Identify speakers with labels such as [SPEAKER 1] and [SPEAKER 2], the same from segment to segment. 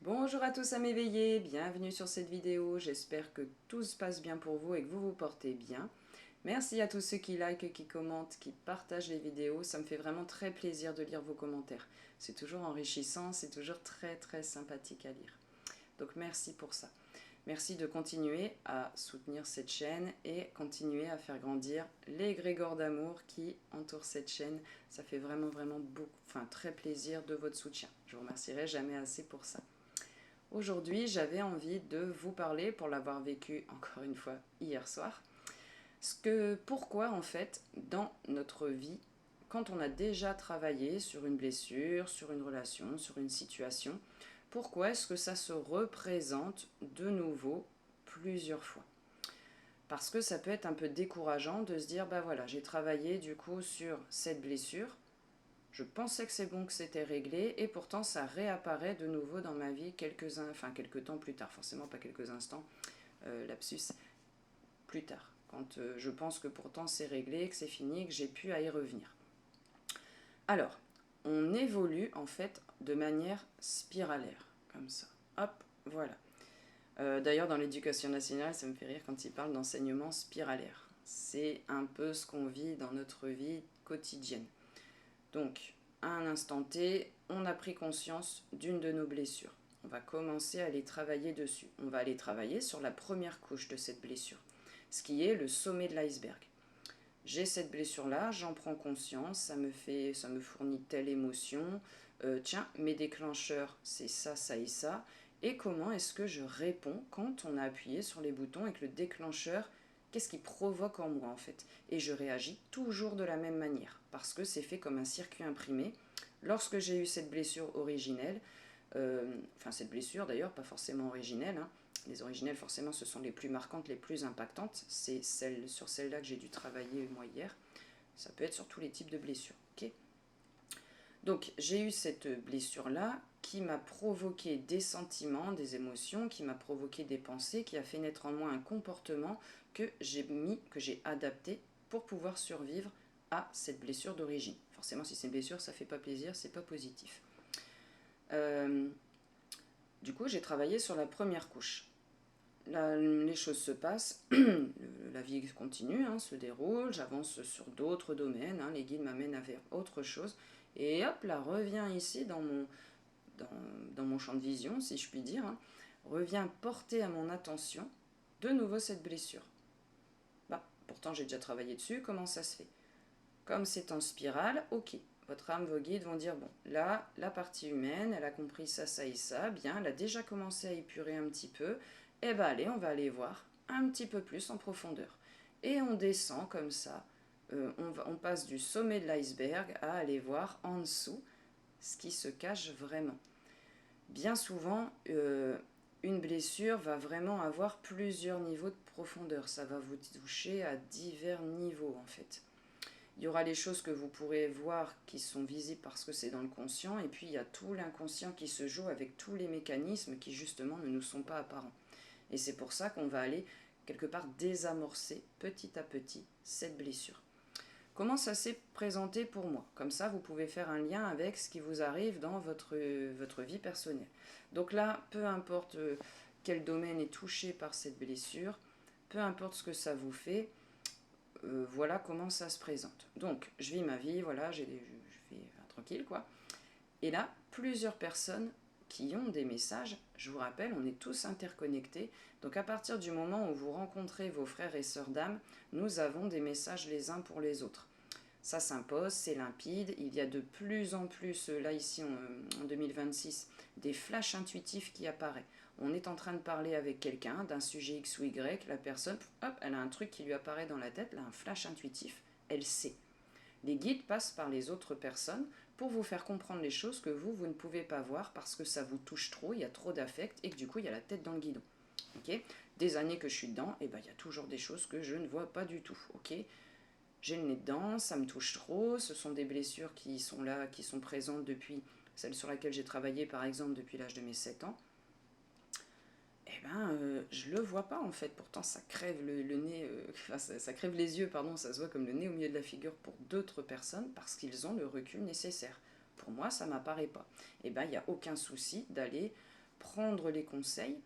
[SPEAKER 1] Bonjour à tous à m'éveiller, bienvenue sur cette vidéo, j'espère que tout se passe bien pour vous et que vous vous portez bien. Merci à tous ceux qui likent, qui commentent, qui partagent les vidéos, ça me fait vraiment très plaisir de lire vos commentaires. C'est toujours enrichissant, c'est toujours très sympathique à lire. Donc merci pour ça. Merci de continuer à soutenir cette chaîne et continuer à faire grandir les Grégor d'amour qui entourent cette chaîne. Ça fait vraiment beaucoup, très plaisir de votre soutien. Je vous remercierai jamais assez pour ça. Aujourd'hui, j'avais envie de vous parler, pour l'avoir vécu encore une fois hier soir, pourquoi en fait, dans notre vie, quand on a déjà travaillé sur une blessure, sur une relation, sur une situation, pourquoi est-ce que ça se représente de nouveau plusieurs fois? Parce que ça peut être un peu décourageant de se dire, bah voilà, j'ai travaillé du coup sur cette blessure, je pensais que c'est bon, que c'était réglé, et pourtant ça réapparaît de nouveau dans ma vie quelques temps plus tard, forcément pas quelques instants, lapsus, plus tard, quand je pense que pourtant c'est réglé, que c'est fini, que j'ai pu à y revenir. Alors, on évolue en fait de manière spiralaire, comme ça. Hop, voilà. D'ailleurs, dans l'éducation nationale, ça me fait rire quand ils parlent d'enseignement spiralaire. C'est un peu ce qu'on vit dans notre vie quotidienne. Donc, à un instant T, on a pris conscience d'une de nos blessures. On va commencer à aller travailler dessus. On va aller travailler sur la première couche de cette blessure, ce qui est le sommet de l'iceberg. J'ai cette blessure-là, j'en prends conscience, ça me fournit telle émotion. Tiens, mes déclencheurs, c'est ça, ça et ça. Et comment est-ce que je réponds quand on a appuyé sur les boutons et que le déclencheur, qu'est-ce qui provoque en moi en fait? Et je réagis toujours de la même manière, parce que c'est fait comme un circuit imprimé. Lorsque j'ai eu cette blessure originelle, cette blessure d'ailleurs, pas forcément originelle, hein. Les originelles forcément ce sont les plus marquantes, les plus impactantes, c'est sur celle-là que j'ai dû travailler moi hier, ça peut être sur tous les types de blessures, ok. Donc j'ai eu cette blessure-là qui m'a provoqué des sentiments, des émotions, qui m'a provoqué des pensées, qui a fait naître en moi un comportement que j'ai adapté pour pouvoir survivre à cette blessure d'origine. Forcément, si c'est une blessure, ça fait pas plaisir, c'est pas positif. Du coup, j'ai travaillé sur la première couche. Les choses se passent, la vie continue, hein, se déroule, j'avance sur d'autres domaines, hein, les guides m'amènent vers autre chose, et hop, là, revient ici dans mon champ de vision, si je puis dire, hein, revient porter à mon attention de nouveau cette blessure. Bah, pourtant j'ai déjà travaillé dessus, comment ça se fait? Comme c'est en spirale, ok, votre âme, vos guides vont dire, bon, là, la partie humaine, elle a compris ça, ça et ça, bien, elle a déjà commencé à épurer un petit peu, et ben allez, on va aller voir un petit peu plus en profondeur. Et on descend comme ça, on passe du sommet de l'iceberg à aller voir en dessous ce qui se cache vraiment. Bien souvent, une blessure va vraiment avoir plusieurs niveaux de profondeur, ça va vous toucher à divers niveaux en fait. Il y aura les choses que vous pourrez voir qui sont visibles parce que c'est dans le conscient, et puis il y a tout l'inconscient qui se joue avec tous les mécanismes qui justement ne nous sont pas apparents. Et c'est pour ça qu'on va aller quelque part désamorcer petit à petit cette blessure. Comment ça s'est présenté pour moi? Comme ça, vous pouvez faire un lien avec ce qui vous arrive dans votre vie personnelle. Donc là, peu importe quel domaine est touché par cette blessure, peu importe ce que ça vous fait, voilà comment ça se présente. Donc, je vis ma vie, voilà, je fais tranquille, quoi. Et là, plusieurs personnes qui ont des messages, je vous rappelle, on est tous interconnectés. Donc, à partir du moment où vous rencontrez vos frères et sœurs d'âme, nous avons des messages les uns pour les autres. Ça s'impose, c'est limpide. Il y a de plus en plus, là ici en 2026, des flashs intuitifs qui apparaissent. On est en train de parler avec quelqu'un d'un sujet X ou Y, la personne, hop, elle a un truc qui lui apparaît dans la tête, là, un flash intuitif, elle sait. Les guides passent par les autres personnes pour vous faire comprendre les choses que vous ne pouvez pas voir parce que ça vous touche trop, il y a trop d'affect et que du coup il y a la tête dans le guidon. Okay, des années que je suis dedans, et ben il y a toujours des choses que je ne vois pas du tout. Ok, j'ai le nez dedans, ça me touche trop, ce sont des blessures qui sont là, qui sont présentes depuis, celle sur laquelle j'ai travaillé par exemple depuis l'âge de mes 7 ans, eh ben je le vois pas en fait, pourtant ça crève le nez, ça crève les yeux, pardon, ça se voit comme le nez au milieu de la figure pour d'autres personnes parce qu'ils ont le recul nécessaire. Pour moi, ça m'apparaît pas. Eh ben il n'y a aucun souci d'aller prendre les conseils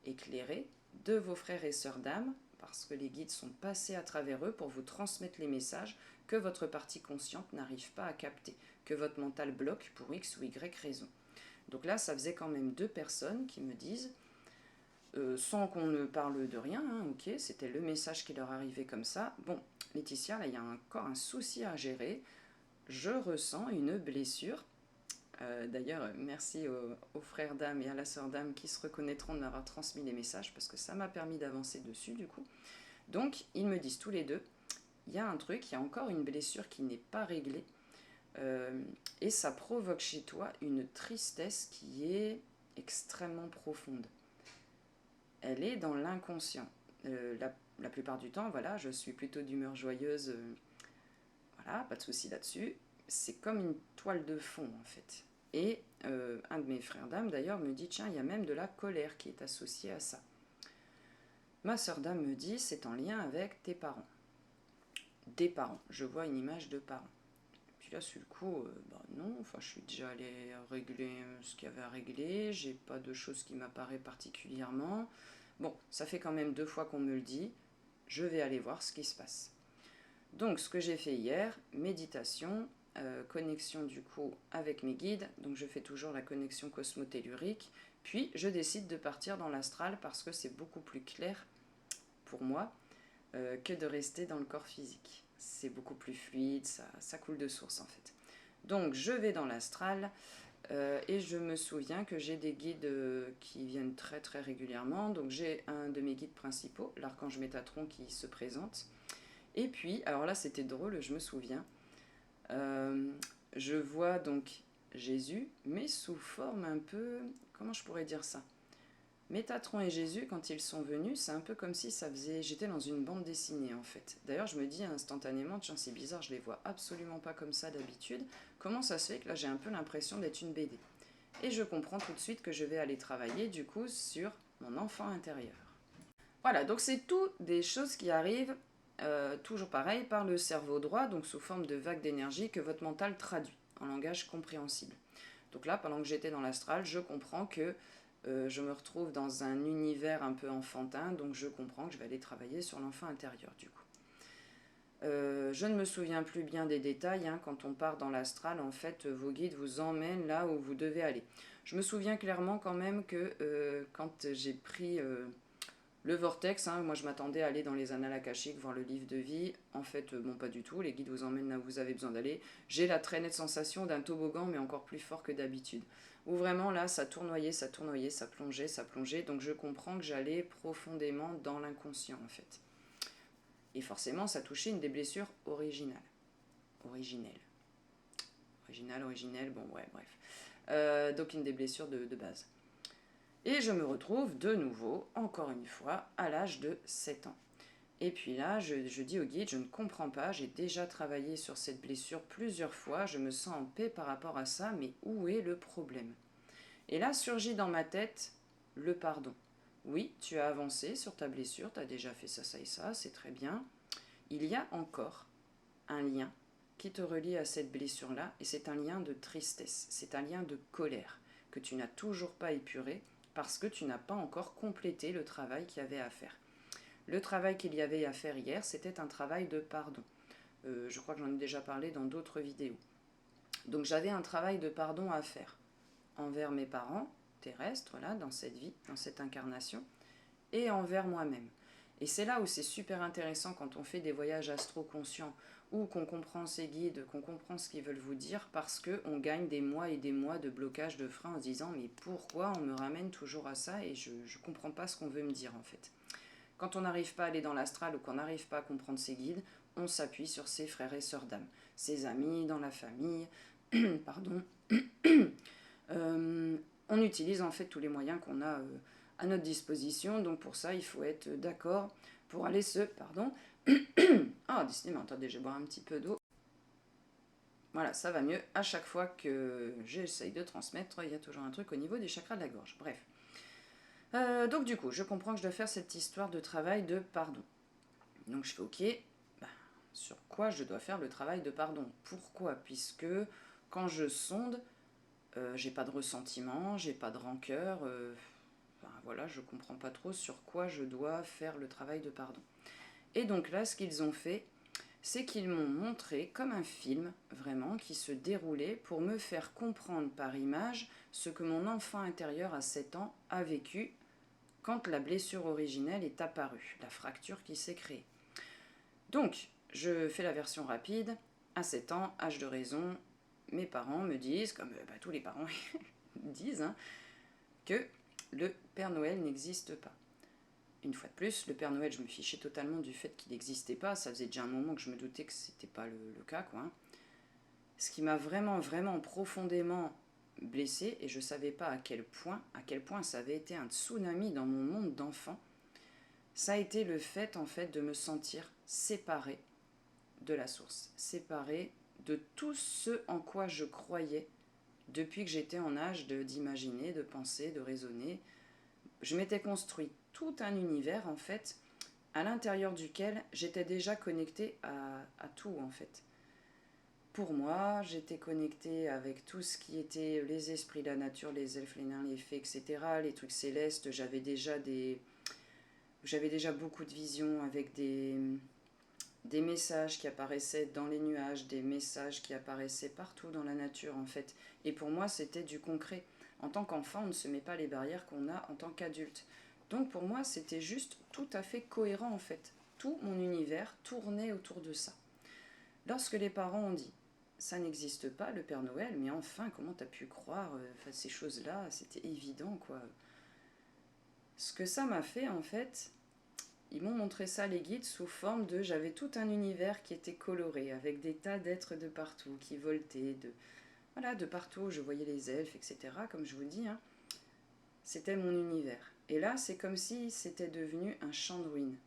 [SPEAKER 1] éclairés de vos frères et sœurs d'âme, parce que les guides sont passés à travers eux pour vous transmettre les messages que votre partie consciente n'arrive pas à capter, que votre mental bloque pour X ou Y raison. Donc là, ça faisait quand même 2 personnes qui me disent, sans qu'on ne parle de rien, hein, ok, c'était le message qui leur arrivait comme ça. Bon, Laetitia, là, il y a encore un souci à gérer. Je ressens une blessure. D'ailleurs, merci aux frères d'âme et à la sœur d'âme qui se reconnaîtront de m'avoir transmis les messages, parce que ça m'a permis d'avancer dessus, du coup. Donc, ils me disent tous les deux, il y a un truc, il y a encore une blessure qui n'est pas réglée, et ça provoque chez toi une tristesse qui est extrêmement profonde. Elle est dans l'inconscient. La plupart du temps, voilà, je suis plutôt d'humeur joyeuse, voilà, pas de souci là-dessus. C'est comme une toile de fond, en fait. Et un de mes frères d'âme, d'ailleurs, me dit, tiens, il y a même de la colère qui est associée à ça. Ma sœur d'âme me dit, c'est en lien avec tes parents. Des parents. Je vois une image de parents. Puis là, sur le coup, non, enfin, je suis déjà allée régler ce qu'il y avait à régler, j'ai pas de choses qui m'apparaissent particulièrement. Bon, ça fait quand même 2 fois qu'on me le dit, je vais aller voir ce qui se passe. Donc, ce que j'ai fait hier, méditation, connexion du coup avec mes guides, donc je fais toujours la connexion cosmotellurique, puis je décide de partir dans l'astral parce que c'est beaucoup plus clair pour moi que de rester dans le corps physique. C'est beaucoup plus fluide, ça coule de source en fait. Donc je vais dans l'astral et je me souviens que j'ai des guides qui viennent très très régulièrement. Donc j'ai un de mes guides principaux, l'archange Métatron, qui se présente. Et puis, alors là c'était drôle, je me souviens, je vois donc Jésus, mais sous forme un peu, comment je pourrais dire ça ? Métatron et Jésus, quand ils sont venus, c'est un peu comme si ça faisait... J'étais dans une bande dessinée, en fait. D'ailleurs, je me dis instantanément, tiens, c'est bizarre, je les vois absolument pas comme ça d'habitude. Comment ça se fait que là, j'ai un peu l'impression d'être une BD ? Et je comprends tout de suite que je vais aller travailler, du coup, sur mon enfant intérieur. Voilà, donc c'est tout des choses qui arrivent, toujours pareil, par le cerveau droit, donc sous forme de vagues d'énergie que votre mental traduit en langage compréhensible. Donc là, pendant que j'étais dans l'astral, je comprends que je me retrouve dans un univers un peu enfantin, donc je comprends que je vais aller travailler sur l'enfant intérieur du coup. Je ne me souviens plus bien des détails, hein, quand on part dans l'astral, en fait, vos guides vous emmènent là où vous devez aller. Je me souviens clairement quand même que quand j'ai pris le vortex, hein, moi je m'attendais à aller dans les annales akashiques, voir le livre de vie, en fait, bon pas du tout, les guides vous emmènent là où vous avez besoin d'aller. J'ai la très nette sensation d'un toboggan, mais encore plus fort que d'habitude. Où vraiment là, ça tournoyait, ça plongeait, donc je comprends que j'allais profondément dans l'inconscient en fait. Et forcément, ça touchait une des blessures originelles. Originelle, bon ouais, bref. Donc une des blessures de base. Et je me retrouve de nouveau, encore une fois, à l'âge de 7 ans. Et puis là, je dis au guide, je ne comprends pas, j'ai déjà travaillé sur cette blessure plusieurs fois, je me sens en paix par rapport à ça, mais où est le problème ? Et là surgit dans ma tête le pardon. Oui, tu as avancé sur ta blessure, tu as déjà fait ça, ça et ça, c'est très bien. Il y a encore un lien qui te relie à cette blessure-là, et c'est un lien de tristesse, c'est un lien de colère que tu n'as toujours pas épuré parce que tu n'as pas encore complété le travail qu'il y avait à faire. Le travail qu'il y avait à faire hier, c'était un travail de pardon. Je crois que j'en ai déjà parlé dans d'autres vidéos. Donc j'avais un travail de pardon à faire envers mes parents terrestres, là, dans cette vie, dans cette incarnation, et envers moi-même. Et c'est là où c'est super intéressant quand on fait des voyages astro-conscients ou qu'on comprend ces guides, qu'on comprend ce qu'ils veulent vous dire, parce qu'on gagne des mois et des mois de blocage de frein en se disant mais pourquoi on me ramène toujours à ça et je ne comprends pas ce qu'on veut me dire en fait. Quand on n'arrive pas à aller dans l'astral ou qu'on n'arrive pas à comprendre ses guides, on s'appuie sur ses frères et sœurs d'âme, ses amis, dans la famille, pardon. On utilise en fait tous les moyens qu'on a à notre disposition, donc pour ça il faut être d'accord pour aller se... Pardon. Ah, décidément, attendez, je vais boire un petit peu d'eau. Voilà, ça va mieux. À chaque fois que j'essaye de transmettre, il y a toujours un truc au niveau des chakras de la gorge. Bref. Donc du coup, je comprends que je dois faire cette histoire de travail de pardon. Donc je fais ok, sur quoi je dois faire le travail de pardon ? Pourquoi ? Puisque quand je sonde, J'ai pas de ressentiment, j'ai pas de rancœur. Enfin, voilà, je comprends pas trop sur quoi je dois faire le travail de pardon. Et donc là, ce qu'ils ont fait, c'est qu'ils m'ont montré comme un film, vraiment, qui se déroulait pour me faire comprendre par image ce que mon enfant intérieur à 7 ans a vécu quand la blessure originelle est apparue, la fracture qui s'est créée. Donc, je fais la version rapide. À 7 ans, âge de raison, mes parents me disent, comme tous les parents disent, hein, que le Père Noël n'existe pas. Une fois de plus, le Père Noël, je me fichais totalement du fait qu'il n'existait pas. Ça faisait déjà un moment que je me doutais que c'était pas le cas, quoi. Ce qui m'a vraiment, vraiment profondément blessée, et je savais pas à quel point ça avait été un tsunami dans mon monde d'enfant, ça a été le fait, en fait, de me sentir séparée de la source, séparée de tout ce en quoi je croyais depuis que j'étais en âge d'imaginer, de penser, de raisonner. Je m'étais construit tout un univers, en fait, à l'intérieur duquel j'étais déjà connectée à tout, en fait. Pour moi, j'étais connectée avec tout ce qui était les esprits, la nature, les elfes, les nains, les fées, etc., les trucs célestes. J'avais déjà beaucoup de visions avec des messages qui apparaissaient dans les nuages, des messages qui apparaissaient partout dans la nature, en fait. Et pour moi, c'était du concret. En tant qu'enfant, on ne se met pas les barrières qu'on a en tant qu'adulte. Donc pour moi, c'était juste tout à fait cohérent, en fait. Tout mon univers tournait autour de ça. Lorsque les parents ont dit ça n'existe pas, le Père Noël, mais enfin, comment t'as pu croire ces choses-là, c'était évident, quoi. Ce que ça m'a fait, en fait, ils m'ont montré ça, les guides, sous forme de... J'avais tout un univers qui était coloré, avec des tas d'êtres de partout, qui voltaient, de partout, je voyais les elfes, etc., comme je vous dis, hein. C'était mon univers. Et là, c'est comme si c'était devenu un champ de ruines.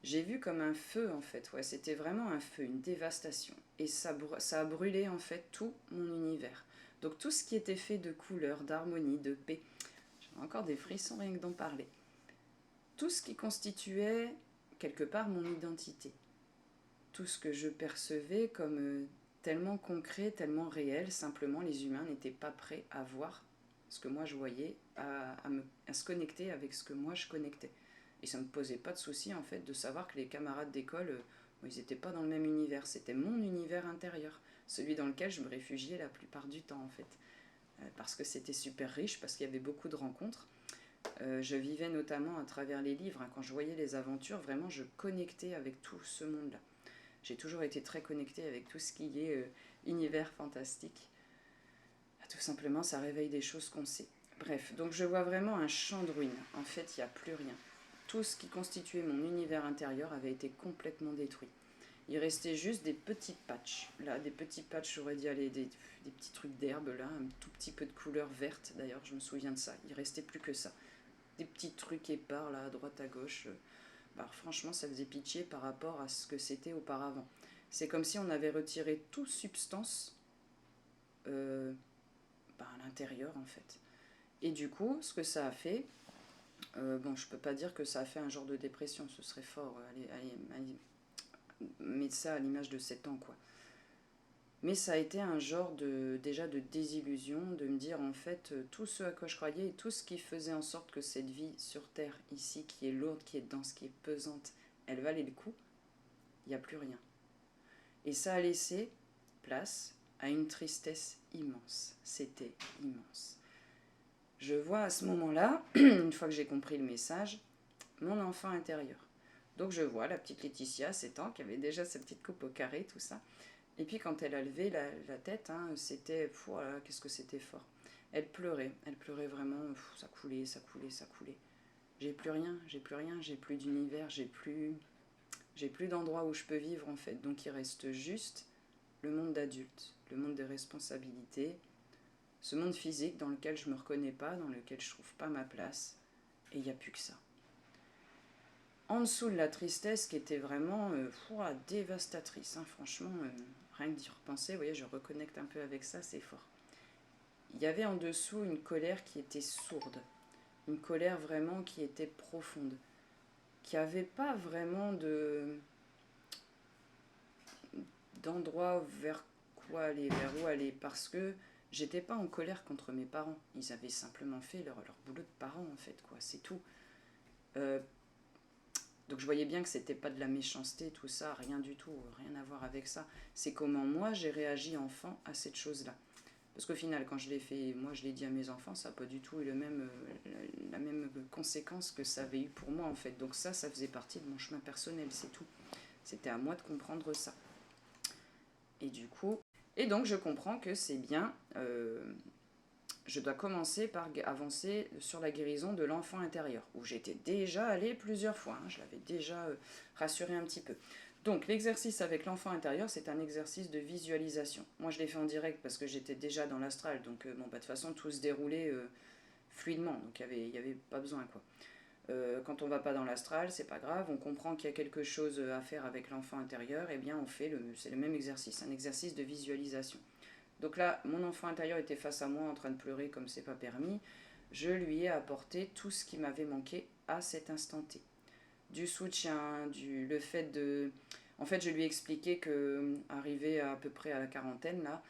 [SPEAKER 1] J'ai vu comme un feu, en fait, ouais, c'était vraiment un feu, une dévastation. Et ça a brûlé, en fait, tout mon univers. Donc tout ce qui était fait de couleurs, d'harmonie, de paix, j'ai encore des frissons rien que d'en parler. Tout ce qui constituait, quelque part, mon identité. Tout ce que je percevais comme tellement concret, tellement réel, simplement les humains n'étaient pas prêts à voir ce que moi je voyais, à se connecter avec ce que moi je connectais. Et ça ne me posait pas de souci, en fait, de savoir que les camarades d'école, ils n'étaient pas dans le même univers. C'était mon univers intérieur, celui dans lequel je me réfugiais la plupart du temps, en fait. Parce que c'était super riche, parce qu'il y avait beaucoup de rencontres. Je vivais notamment à travers les livres. Hein. Quand je voyais les aventures, vraiment, je connectais avec tout ce monde-là. J'ai toujours été très connectée avec tout ce qui est univers fantastique. Tout simplement, ça réveille des choses qu'on sait. Bref, donc je vois vraiment un champ de ruines. En fait, il n'y a plus rien. Tout ce qui constituait mon univers intérieur avait été complètement détruit. Il restait juste des petits patchs. Là, des petits patchs, j'aurais dit, allez, des petits trucs d'herbe, là, un tout petit peu de couleur verte, d'ailleurs, je me souviens de ça. Il restait plus que ça. Des petits trucs épars, là, à droite, à gauche. Franchement, ça faisait pitié par rapport à ce que c'était auparavant. C'est comme si on avait retiré toute substance à l'intérieur, en fait. Et du coup, ce que ça a fait, je peux pas dire que ça a fait un genre de dépression, ce serait fort, allez, mettre ça à l'image de 7 ans, quoi. Mais ça a été un genre déjà de désillusion, de me dire, en fait, tout ce à quoi je croyais et tout ce qui faisait en sorte que cette vie sur Terre, ici, qui est lourde, qui est dense, qui est pesante, elle valait le coup, il n'y a plus rien. Et ça a laissé place à une tristesse immense. C'était immense. Je vois à ce moment-là, une fois que j'ai compris le message, mon enfant intérieur. Donc je vois la petite Laetitia, 7 ans, qui avait déjà sa petite coupe au carré, tout ça. Et puis quand elle a levé la tête, hein, c'était... Voilà, qu'est-ce que c'était fort. Elle pleurait vraiment, ça coulait, ça coulait, ça coulait. J'ai plus rien, j'ai plus d'univers, j'ai plus d'endroit où je peux vivre, en fait. Donc il reste juste le monde d'adulte, le monde des responsabilités, ce monde physique dans lequel je ne me reconnais pas, dans lequel je ne trouve pas ma place, et il n'y a plus que ça. En dessous de la tristesse qui était vraiment dévastatrice, hein, franchement, rien que d'y repenser, vous voyez, je reconnecte un peu avec ça, c'est fort. Il y avait en dessous une colère qui était sourde, une colère vraiment qui était profonde, qui n'avait pas vraiment d'endroit vers quoi aller, vers où aller, parce que j'étais pas en colère contre mes parents. Ils avaient simplement fait leur boulot de parents, en fait, quoi. C'est tout. Donc je voyais bien que c'était pas de la méchanceté, tout ça, rien du tout, rien à voir avec ça. C'est comment moi j'ai réagi enfant à cette chose-là. Parce qu'au final, quand je l'ai fait, moi je l'ai dit à mes enfants, ça n'a pas du tout eu la même conséquence que ça avait eu pour moi en fait. Donc ça faisait partie de mon chemin personnel, c'est tout. C'était à moi de comprendre ça. Et du coup, et donc je comprends que c'est bien, je dois commencer par avancer sur la guérison de l'enfant intérieur, où j'étais déjà allée plusieurs fois, hein, je l'avais déjà rassuré un petit peu. Donc l'exercice avec l'enfant intérieur, c'est un exercice de visualisation. Moi je l'ai fait en direct parce que j'étais déjà dans l'astral, donc bon, bah, de toute façon tout se déroulait fluidement, donc il y avait pas besoin quoi. Quand on va pas dans l'astral, c'est pas grave, on comprend qu'il y a quelque chose à faire avec l'enfant intérieur, et bien on fait c'est le même exercice, un exercice de visualisation. Donc là, mon enfant intérieur était face à moi en train de pleurer comme c'est pas permis. Je lui ai apporté tout ce qui m'avait manqué à cet instant T. Du soutien, le fait de... En fait, je lui ai expliqué que, arrivé à peu près à la quarantaine, là,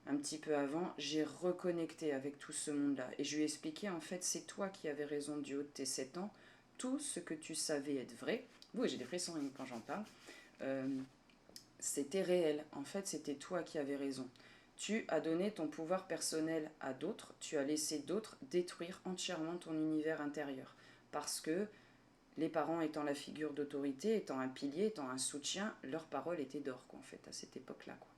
[SPEAKER 1] un petit peu avant, j'ai reconnecté avec tout ce monde-là. Et je lui ai expliqué, en fait, c'est toi qui avais raison du haut de tes 7 ans. Tout ce que tu savais être vrai, oui, j'ai des frissons quand j'en parle, c'était réel. En fait, c'était toi qui avais raison. Tu as donné ton pouvoir personnel à d'autres, tu as laissé d'autres détruire entièrement ton univers intérieur. Parce que les parents étant la figure d'autorité, étant un pilier, étant un soutien, leur parole était d'or, quoi, en fait, à cette époque-là, quoi.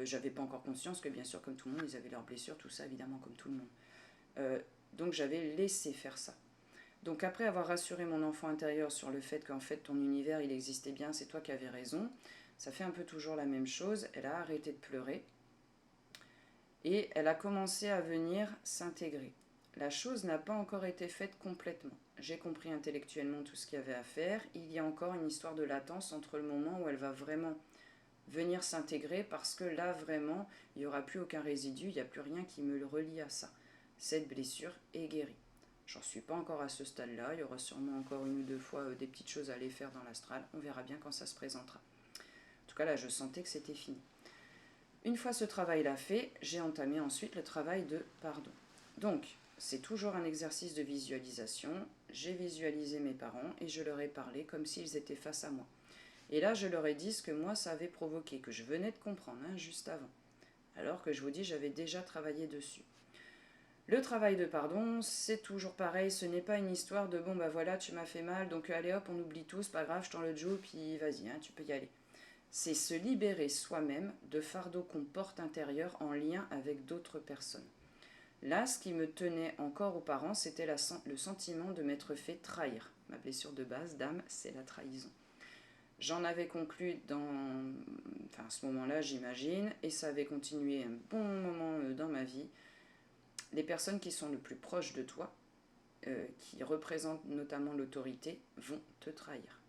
[SPEAKER 1] J'avais pas encore conscience que, bien sûr, comme tout le monde, ils avaient leurs blessures, tout ça, évidemment, comme tout le monde. Donc j'avais laissé faire ça. Donc après avoir rassuré mon enfant intérieur sur le fait qu'en fait ton univers il existait bien, c'est toi qui avais raison, ça fait un peu toujours la même chose, elle a arrêté de pleurer et elle a commencé à venir s'intégrer. La chose n'a pas encore été faite complètement. J'ai compris intellectuellement tout ce qu'il y avait à faire, il y a encore une histoire de latence entre le moment où elle va vraiment venir s'intégrer parce que là vraiment il n'y aura plus aucun résidu, il n'y a plus rien qui me le relie à ça. Cette blessure est guérie. J'en suis pas encore à ce stade-là, il y aura sûrement encore une ou deux fois des petites choses à aller faire dans l'astral, on verra bien quand ça se présentera. En tout cas là je sentais que c'était fini. Une fois ce travail-là fait, j'ai entamé ensuite le travail de pardon. Donc c'est toujours un exercice de visualisation, j'ai visualisé mes parents et je leur ai parlé comme s'ils étaient face à moi. Et là je leur ai dit ce que moi ça avait provoqué, que je venais de comprendre juste avant. Alors que je vous dis j'avais déjà travaillé dessus. Le travail de pardon, c'est toujours pareil, ce n'est pas une histoire de bon bah voilà tu m'as fait mal donc allez hop on oublie tout, c'est pas grave je t'en le joue puis vas-y hein, tu peux y aller. C'est se libérer soi-même de fardeaux qu'on porte intérieurs en lien avec d'autres personnes. Là ce qui me tenait encore aux parents c'était le sentiment de m'être fait trahir. Ma blessure de base d'âme c'est la trahison. J'en avais conclu à ce moment-là j'imagine et ça avait continué un bon moment dans ma vie. Les personnes qui sont le plus proches de toi, qui représentent notamment l'autorité, vont te trahir.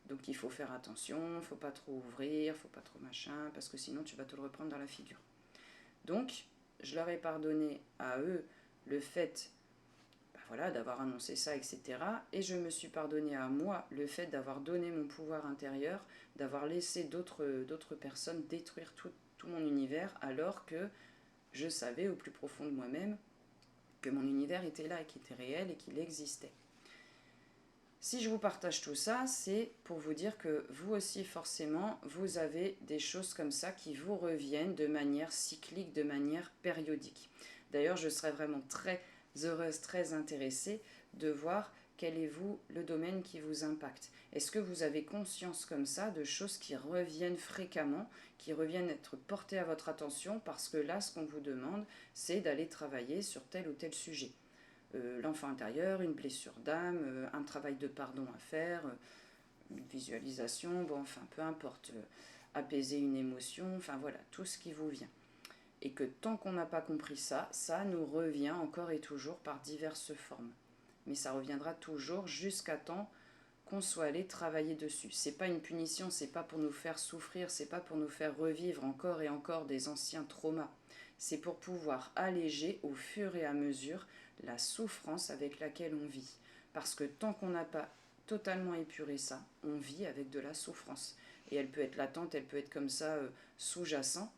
[SPEAKER 1] Donc il faut faire attention, il ne faut pas trop ouvrir, il ne faut pas trop machin, parce que sinon tu vas te le reprendre dans la figure. Donc je leur ai pardonné à eux le fait d'avoir annoncé ça, etc. Et je me suis pardonné à moi le fait d'avoir donné mon pouvoir intérieur, d'avoir laissé d'autres personnes détruire tout mon univers, alors que je savais au plus profond de moi-même que mon univers était là et qu'il était réel et qu'il existait. Si je vous partage tout ça, c'est pour vous dire que vous aussi, forcément, vous avez des choses comme ça qui vous reviennent de manière cyclique, de manière périodique. D'ailleurs, je serais vraiment très heureuse, très intéressée de voir quel est vous le domaine qui vous impacte. Est-ce que vous avez conscience comme ça de choses qui reviennent fréquemment, qui reviennent être portées à votre attention parce que là, ce qu'on vous demande, c'est d'aller travailler sur tel ou tel sujet. L'enfant intérieur, une blessure d'âme, un travail de pardon à faire, une visualisation, bon, enfin, peu importe, apaiser une émotion, enfin voilà, tout ce qui vous vient. Et que tant qu'on n'a pas compris ça, ça nous revient encore et toujours par diverses formes. Mais ça reviendra toujours jusqu'à temps qu'on soit allé travailler dessus. C'est pas une punition, c'est pas pour nous faire souffrir, c'est pas pour nous faire revivre encore et encore des anciens traumas. C'est pour pouvoir alléger au fur et à mesure la souffrance avec laquelle on vit. Parce que tant qu'on n'a pas totalement épuré ça, on vit avec de la souffrance. Et elle peut être latente, elle peut être comme ça, sous-jacent.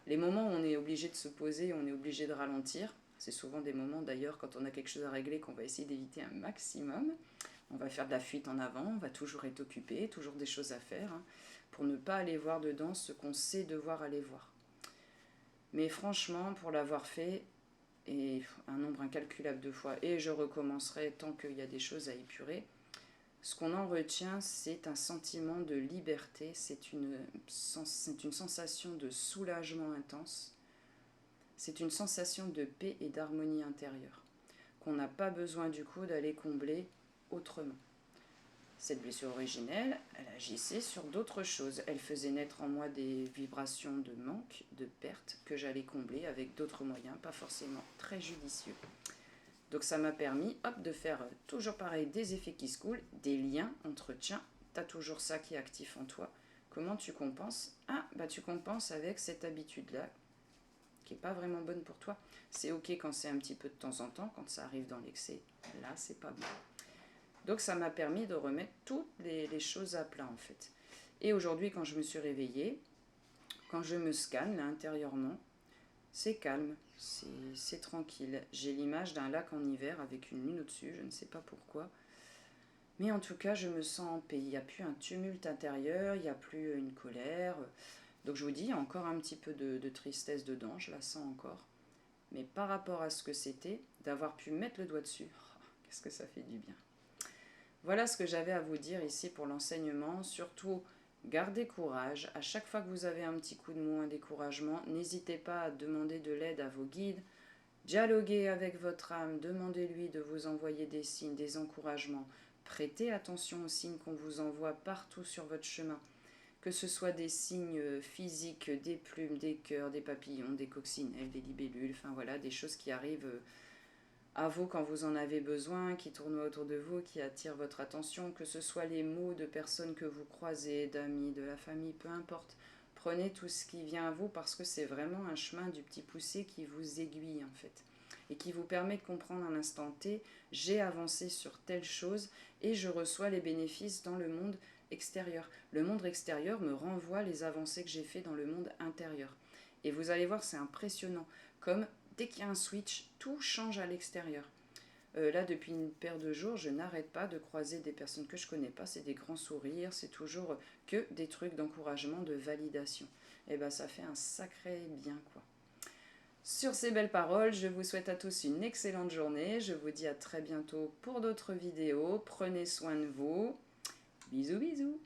[SPEAKER 1] Les moments où on est obligé de se poser, on est obligé de ralentir, c'est souvent des moments d'ailleurs quand on a quelque chose à régler qu'on va essayer d'éviter un maximum. On va faire de la fuite en avant, on va toujours être occupé, toujours des choses à faire, hein, pour ne pas aller voir dedans ce qu'on sait devoir aller voir. Mais franchement, pour l'avoir fait, et un nombre incalculable de fois, et je recommencerai tant qu'il y a des choses à épurer, ce qu'on en retient, c'est un sentiment de liberté, c'est une sensation de soulagement intense, c'est une sensation de paix et d'harmonie intérieure, qu'on n'a pas besoin du coup d'aller combler autrement. Cette blessure originelle, elle agissait sur d'autres choses. Elle faisait naître en moi des vibrations de manque, de perte, que j'allais combler avec d'autres moyens, pas forcément très judicieux. Donc ça m'a permis, hop, de faire toujours pareil, des effets qui se coulent, des liens entre, tiens, t'as toujours ça qui est actif en toi. Comment tu compenses? Ah, bah tu compenses avec cette habitude-là, qui n'est pas vraiment bonne pour toi. C'est ok quand c'est un petit peu de temps en temps, quand ça arrive dans l'excès, là c'est pas bon. Donc ça m'a permis de remettre toutes les choses à plat en fait. Et aujourd'hui quand je me suis réveillée, quand je me scanne là, intérieurement, c'est calme, c'est tranquille. J'ai l'image d'un lac en hiver avec une lune au-dessus, je ne sais pas pourquoi. Mais en tout cas, je me sens en paix. Il n'y a plus un tumulte intérieur, il n'y a plus une colère. Donc je vous dis, il y a encore un petit peu de tristesse dedans, je la sens encore. Mais par rapport à ce que c'était, d'avoir pu mettre le doigt dessus, oh, qu'est-ce que ça fait du bien. Voilà ce que j'avais à vous dire ici pour l'enseignement. Surtout, gardez courage. À chaque fois que vous avez un petit coup de mou, un découragement, n'hésitez pas à demander de l'aide à vos guides. Dialoguez avec votre âme, demandez-lui de vous envoyer des signes, des encouragements. Prêtez attention aux signes qu'on vous envoie partout sur votre chemin. Que ce soit des signes physiques, des plumes, des cœurs, des papillons, des coccinelles, des libellules, enfin voilà, des choses qui arrivent à vous quand vous en avez besoin, qui tournent autour de vous, qui attirent votre attention, que ce soit les mots de personnes que vous croisez, d'amis, de la famille, peu importe. Prenez tout ce qui vient à vous parce que c'est vraiment un chemin du petit poussé qui vous aiguille en fait et qui vous permet de comprendre à l'instant T, j'ai avancé sur telle chose et je reçois les bénéfices dans le monde extérieur. Le monde extérieur me renvoie les avancées que j'ai fait dans le monde intérieur. Et vous allez voir, c'est impressionnant, comme dès qu'il y a un switch, tout change à l'extérieur. Là, depuis une paire de jours, je n'arrête pas de croiser des personnes que je ne connais pas. C'est des grands sourires, c'est toujours que des trucs d'encouragement, de validation. Et bien, ça fait un sacré bien, quoi. Sur ces belles paroles, je vous souhaite à tous une excellente journée. Je vous dis à très bientôt pour d'autres vidéos. Prenez soin de vous. Bisous, bisous.